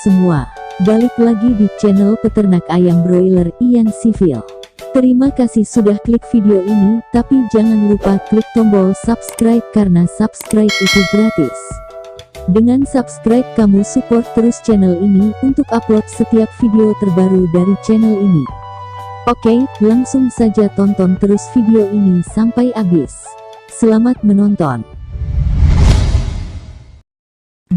semua, balik lagi di channel peternak ayam broiler Ian Civil. Terima kasih sudah klik video ini, tapi jangan lupa klik tombol subscribe karena subscribe itu gratis. Dengan subscribe kamu support terus channel ini untuk upload setiap video terbaru dari channel ini. Oke, langsung saja tonton terus video ini sampai habis. Selamat menonton.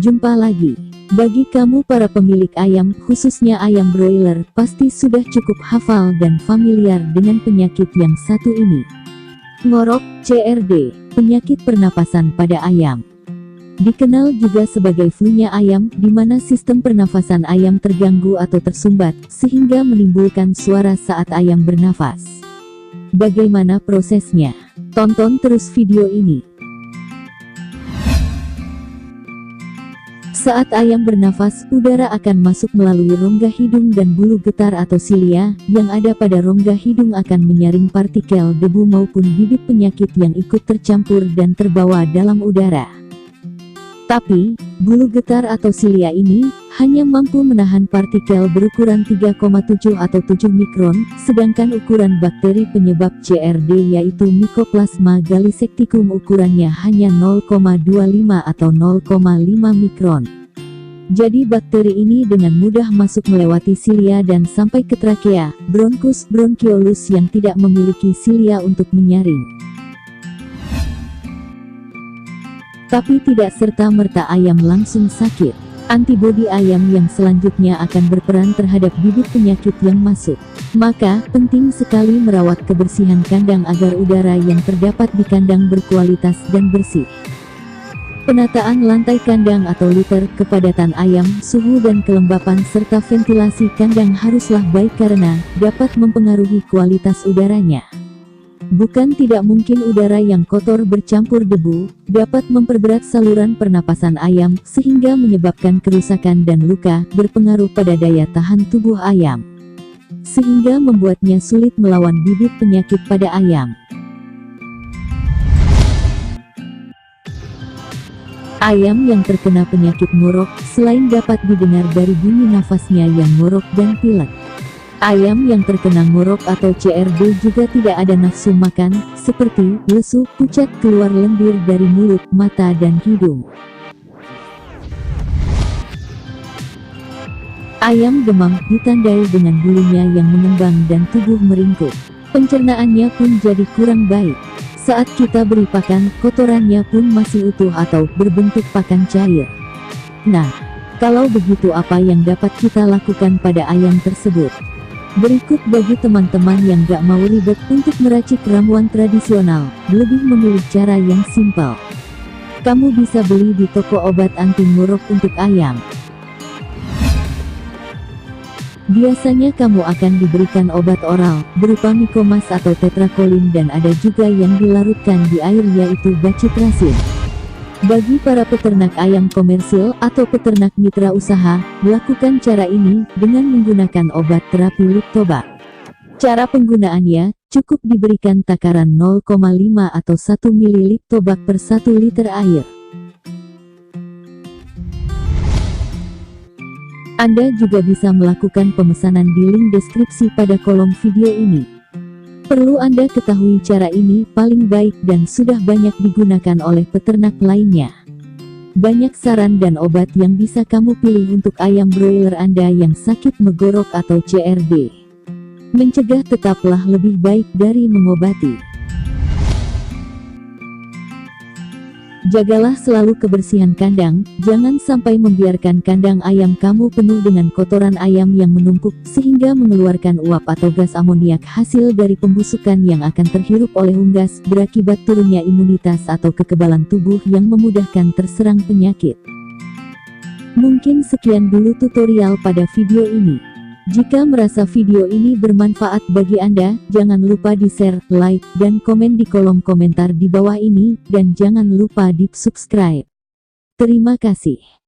Jumpa lagi. Bagi kamu para pemilik ayam, khususnya ayam broiler, pasti sudah cukup hafal dan familiar dengan penyakit yang satu ini. Ngorok, CRD, penyakit pernapasan pada ayam. Dikenal juga sebagai flu-nya ayam, di mana sistem pernafasan ayam terganggu atau tersumbat, sehingga menimbulkan suara saat ayam bernafas. Bagaimana prosesnya? Tonton terus video ini. Saat ayam bernafas, udara akan masuk melalui rongga hidung dan bulu getar atau silia, yang ada pada rongga hidung akan menyaring partikel debu maupun bibit penyakit yang ikut tercampur dan terbawa dalam udara. Tapi, bulu getar atau silia ini hanya mampu menahan partikel berukuran 3,7 atau 7 mikron, sedangkan ukuran bakteri penyebab CRD yaitu Mycoplasma gallisecticum ukurannya hanya 0,25 atau 0,5 mikron. Jadi bakteri ini dengan mudah masuk melewati silia dan sampai ke trakea, bronkus, bronchiolus yang tidak memiliki silia untuk menyaring. Tapi tidak serta-merta ayam langsung sakit. Antibodi ayam yang selanjutnya akan berperan terhadap bibit penyakit yang masuk. Maka, penting sekali merawat kebersihan kandang agar udara yang terdapat di kandang berkualitas dan bersih. Penataan lantai kandang atau liter, kepadatan ayam, suhu dan kelembapan serta ventilasi kandang haruslah baik karena dapat mempengaruhi kualitas udaranya. Bukan tidak mungkin udara yang kotor bercampur debu dapat memperberat saluran pernapasan ayam sehingga menyebabkan kerusakan dan luka, berpengaruh pada daya tahan tubuh ayam, sehingga membuatnya sulit melawan bibit penyakit pada ayam. Ayam yang terkena penyakit ngorok, selain dapat didengar dari bunyi nafasnya yang ngorok dan pilek, ayam yang terkena ngorok atau CRD juga tidak ada nafsu makan, seperti lesu, pucat, keluar lendir dari mulut, mata dan hidung. Ayam demam ditandai dengan bulunya yang mengembang dan tubuh meringkuk. Pencernaannya pun jadi kurang baik. Saat kita beri pakan, kotorannya pun masih utuh atau berbentuk pakan cair. Nah, kalau begitu apa yang dapat kita lakukan pada ayam tersebut? Berikut bagi teman-teman yang gak mau ribet untuk meracik ramuan tradisional, lebih memilih cara yang simpel. Kamu bisa beli di toko obat anti ngorok untuk ayam. Biasanya kamu akan diberikan obat oral, berupa Mycomas atau tetrakolin dan ada juga yang dilarutkan di air yaitu bacitracin. Bagi para peternak ayam komersil atau peternak mitra usaha, lakukan cara ini dengan menggunakan obat terapi Liptobac. Cara penggunaannya, cukup diberikan takaran 0,5 atau 1 ml Liptobac per 1 liter air. Anda juga bisa melakukan pemesanan di link deskripsi pada kolom video ini. Perlu Anda ketahui cara ini paling baik dan sudah banyak digunakan oleh peternak lainnya. Banyak saran dan obat yang bisa kamu pilih untuk ayam broiler Anda yang sakit megorok atau CRD. Mencegah tetaplah lebih baik dari mengobati. Jagalah selalu kebersihan kandang, jangan sampai membiarkan kandang ayam kamu penuh dengan kotoran ayam yang menumpuk, sehingga mengeluarkan uap atau gas amoniak hasil dari pembusukan yang akan terhirup oleh unggas, berakibat turunnya imunitas atau kekebalan tubuh yang memudahkan terserang penyakit. Mungkin sekian dulu tutorial pada video ini. Jika merasa video ini bermanfaat bagi Anda, jangan lupa di-share, like, dan komen di kolom komentar di bawah ini, dan jangan lupa di subscribe. Terima kasih.